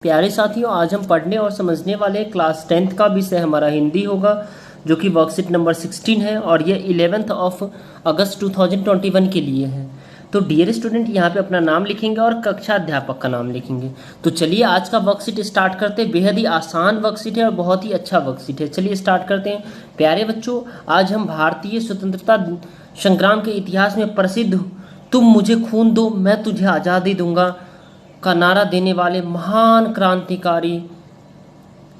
प्यारे साथियों, आज हम पढ़ने और समझने वाले क्लास 10th का विषय हमारा हिंदी होगा, जो कि वर्कशीट नंबर 16 है और ये 11 अगस्त 2021 के लिए है। तो डियर स्टूडेंट, यहाँ पे अपना नाम लिखेंगे और कक्षा अध्यापक का नाम लिखेंगे। तो चलिए आज का वर्कशीट स्टार्ट करते हैं। बेहद ही आसान वर्कशीट है और बहुत ही अच्छा वर्कशीट है। चलिए स्टार्ट करते हैं। प्यारे बच्चों, आज हम भारतीय स्वतंत्रता संग्राम के इतिहास में प्रसिद्ध "तुम मुझे खून दो, मैं तुझे आज़ादी दूंगा" का नारा देने वाले महान क्रांतिकारी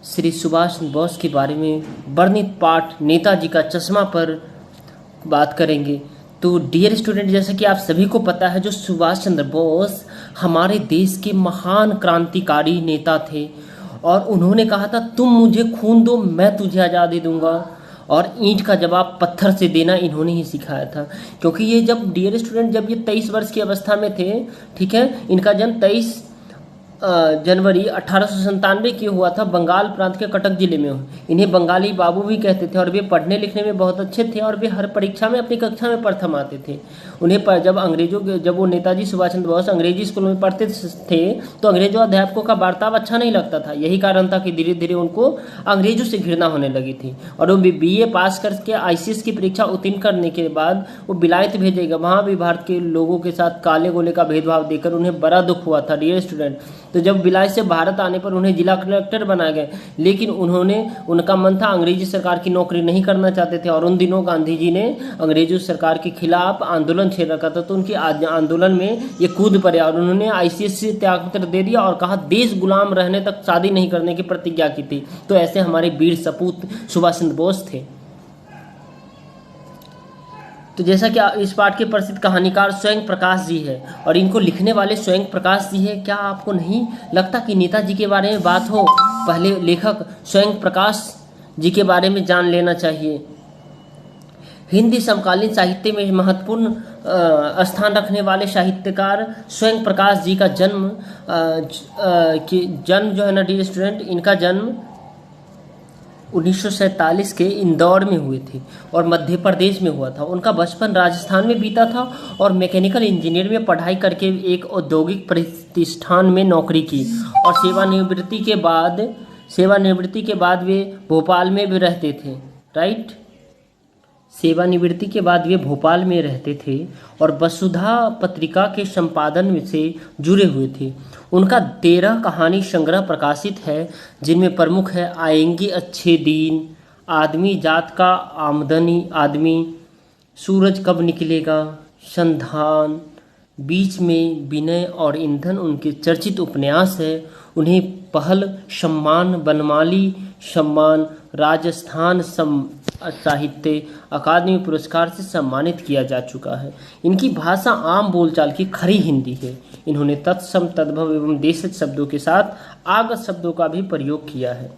श्री सुभाष चंद्र बोस के बारे में वर्णित पाठ नेताजी का चश्मा पर बात करेंगे। तो डियर स्टूडेंट, जैसा कि आप सभी को पता है, जो सुभाष चंद्र बोस हमारे देश के महान क्रांतिकारी नेता थे और उन्होंने कहा था तुम मुझे खून दो, मैं तुझे आज़ादी दूंगा। और ईंट का जवाब पत्थर से देना इन्होंने ही सिखाया था। क्योंकि ये जब डियर स्टूडेंट जब ये 23 वर्ष की अवस्था में थे, ठीक है, इनका जन्म 23 जनवरी 1897 की हुआ था, बंगाल प्रांत के कटक जिले में। इन्हें बंगाली बाबू भी कहते थे और वे पढ़ने लिखने में बहुत अच्छे थे और वे हर परीक्षा में अपनी कक्षा में प्रथम आते थे। उन्हें जब वो नेताजी सुभाष चंद्र बोस अंग्रेजी स्कूल में पढ़ते थे तो अंग्रेजों अध्यापकों का बर्ताव अच्छा नहीं लगता था। यही कारण था कि धीरे धीरे उनको अंग्रेजों से घृणा होने लगी थी और वो BA पास करके ICS की परीक्षा उत्तीर्ण करने के बाद वो बिलायत भेजेगा। वहाँ भी भारत के लोगों के साथ काले गोले का भेदभाव देकर उन्हें बड़ा दुख हुआ था डियर स्टूडेंट। तो जब बिलायत से भारत आने पर उन्हें जिला कलेक्टर बनाया गया, लेकिन उनका मन था अंग्रेजी सरकार की नौकरी नहीं करना चाहते थे और उन दिनों गांधी जी ने अंग्रेजी सरकार के खिलाफ आंदोलन छेड़ रखा था। तो उनके आंदोलन में ये कूद पड़े और उन्होंने ICS से त्यागपत्र दे दिया और कहा देश गुलाम रहने तक शादी नहीं करने की प्रतिज्ञा की थी। तो ऐसे हमारे वीर सपूत सुभाष चंद्र बोस थे। तो जैसा कि इस पाठ के प्रसिद्ध कहानीकार स्वयं प्रकाश जी है और इनको लिखने वाले स्वयं प्रकाश जी है। क्या आपको नहीं लगता कि नेताजी के बारे में बात हो, पहले लेखक स्वयं प्रकाश जी के बारे में जान लेना चाहिए। हिंदी समकालीन साहित्य में महत्वपूर्ण स्थान रखने वाले साहित्यकार स्वयं प्रकाश जी का जन्म जो है ना डियर स्टूडेंट, इनका जन्म 1947 के इंदौर में हुए थे और मध्य प्रदेश में हुआ था। उनका बचपन राजस्थान में बीता था और मैकेनिकल इंजीनियर में पढ़ाई करके एक औद्योगिक प्रतिष्ठान में नौकरी की और सेवानिवृत्ति के बाद वे भोपाल में भी रहते थे। राइट, सेवानिवृत्ति के बाद वे भोपाल में रहते थे और वसुधा पत्रिका के संपादन से जुड़े हुए थे। उनका 13 कहानी संग्रह प्रकाशित है, जिनमें प्रमुख है आएंगे अच्छे दिन, आदमी जात का आदमी, सूरज कब निकलेगा, संधान, बीच में विनय और ईंधन उनके चर्चित उपन्यास है। उन्हें पहल सम्मान, बनमाली सम्मान, राजस्थान साहित्य अकादमी पुरस्कार से सम्मानित किया जा चुका है। इनकी भाषा आम बोलचाल की खरी हिंदी है। इन्होंने तत्सम, तद्भव एवं देशज शब्दों के साथ आगत शब्दों का भी प्रयोग किया है।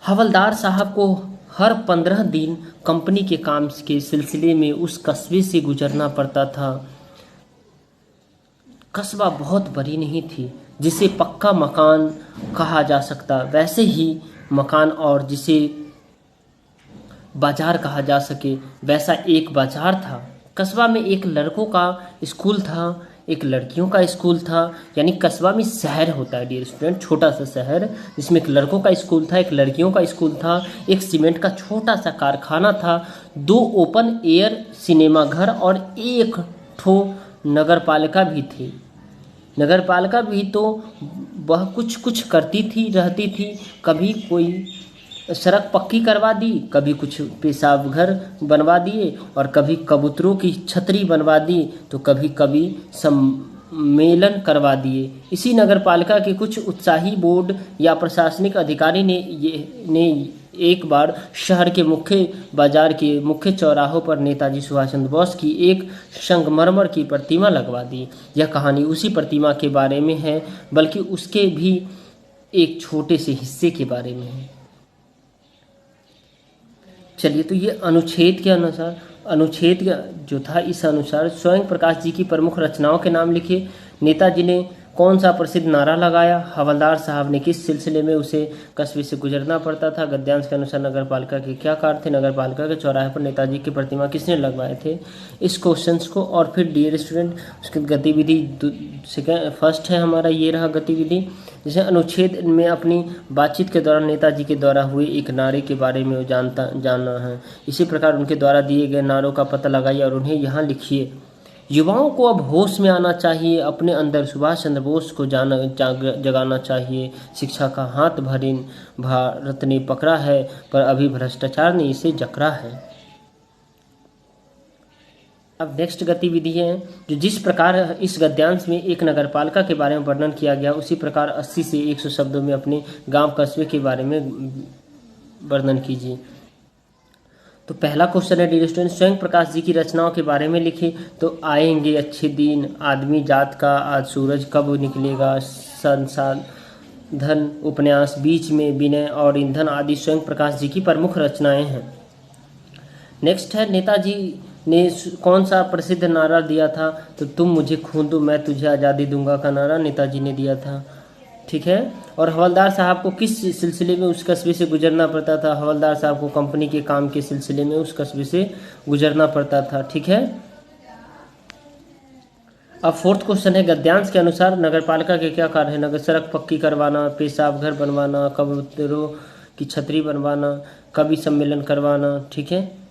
हवलदार साहब को हर 15 दिन कंपनी के काम के सिलसिले में उस कस्बे से गुजरना पड़ता था। कस्बा बहुत बड़ी नहीं थी जिसे पक्का मकान कहा जा सकता, वैसे ही मकान और जिसे बाजार कहा जा सके, वैसा एक बाजार था। कस्बा में एक लड़कों का स्कूल था, एक लड़कियों का स्कूल था। यानी कस्बा में शहर होता है डियर स्टूडेंट, छोटा सा शहर, जिसमें एक लड़कों का स्कूल था, एक लड़कियों का स्कूल था, एक सीमेंट का छोटा सा कारखाना था, 2 ओपन एयर सिनेमा घर और एक ठो नगर पालिका भी थी। नगर पालिका भी तो वह कुछ करती थी, रहती थी। कभी कोई सड़क पक्की करवा दी, कभी कुछ पेशाब घर बनवा दिए और कभी कबूतरों की छतरी बनवा दी, तो कभी सम्मेलन करवा दिए। इसी नगर पालिका के कुछ उत्साही बोर्ड या प्रशासनिक अधिकारी ने एक बार शहर के मुख्य बाजार के मुख्य चौराहों पर नेताजी सुभाष चंद्र बोस की एक संगमरमर की प्रतिमा लगवा दी। यह कहानी उसी प्रतिमा के बारे में है, बल्कि उसके भी एक छोटे से हिस्से के बारे में है। चलिए, तो ये अनुच्छेद जो था, इस अनुसार स्वयं प्रकाश जी की प्रमुख रचनाओं के नाम लिखिए। नेताजी ने कौन सा प्रसिद्ध नारा लगाया? हवलदार साहब ने किस सिलसिले में उसे कस्बे से गुजरना पड़ता था? गद्यांश के अनुसार नगर पालिका के क्या कार्य थे? नगर पालिका के चौराहे पर नेताजी की प्रतिमा किसने लगवाए थे? इस क्वेश्चंस को, और फिर डियर स्टूडेंट उसकी गतिविधि सेकेंड फर्स्ट है हमारा, ये रहा गतिविधि, जैसे अनुच्छेद में अपनी बातचीत के दौरान नेताजी के द्वारा हुए एक नारे के बारे में जानना है। इसी प्रकार उनके द्वारा दिए गए नारों का पता लगाइए और उन्हें यहाँ लिखिए। युवाओं को अब होश में आना चाहिए, अपने अंदर सुभाष चंद्र बोस को जगाना चाहिए। शिक्षा का हाथ भारत ने पकड़ा है, पर अभी भ्रष्टाचार ने इसे जकड़ा है। अब नेक्स्ट गतिविधि है, जो जिस प्रकार इस गद्यांश में एक नगरपालिका के बारे में वर्णन किया गया, उसी प्रकार 80 से 100 शब्दों में अपने गांव कस्बे के बारे में वर्णन कीजिए। तो पहला क्वेश्चन है डियर स्टूडेंट, स्वयं प्रकाश जी की रचनाओं के बारे में लिखिए। तो आएंगे अच्छे दिन, आदमी जात का, आज सूरज कब निकलेगा, संसाधन, उपन्यास, बीच में विनय और ईंधन आदि स्वयं प्रकाश जी की प्रमुख रचनाएं हैं। नेक्स्ट है, नेताजी ने कौन सा प्रसिद्ध नारा दिया था? तो तुम मुझे खून दो मैं तुझे आज़ादी दूंगा का नारा नेताजी ने दिया था। ठीक है। और हवलदार साहब को किस सिलसिले में उस कस्बे से गुजरना पड़ता था? हवलदार साहब को कंपनी के काम के सिलसिले में उस कस्बे से गुजरना पड़ता था। ठीक है। अब फोर्थ क्वेश्चन है, गद्यांश के अनुसार नगरपालिका के क्या कार्य है? नगर सड़क पक्की करवाना, पेशाब घर बनवाना, कबूतरों की छतरी बनवाना, कवि सम्मेलन करवाना। ठीक है।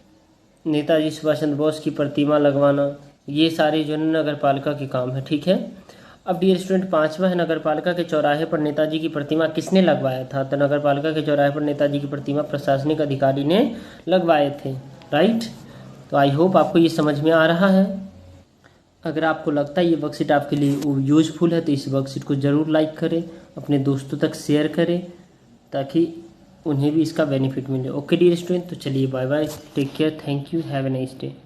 नेताजी सुभाष चंद्र बोस की प्रतिमा लगवाना, ये सारे जो नगरपालिका के काम है। ठीक है। अब डियर स्टूडेंट पांचवा है, नगरपालिका के चौराहे पर नेताजी की प्रतिमा किसने लगवाया था? तो नगरपालिका के चौराहे पर नेताजी की प्रतिमा प्रशासनिक अधिकारी ने लगवाए थे। राइट। तो आई होप आपको ये समझ में आ रहा है। अगर आपको लगता है ये वर्कशीट आपके लिए यूजफुल है तो इस वर्कशीट को ज़रूर लाइक करें, अपने दोस्तों तक शेयर करें ताकि उन्हें भी इसका बेनिफिट मिले। ओके डियर स्टूडेंट, तो चलिए bye bye, take care, thank you, have a nice day.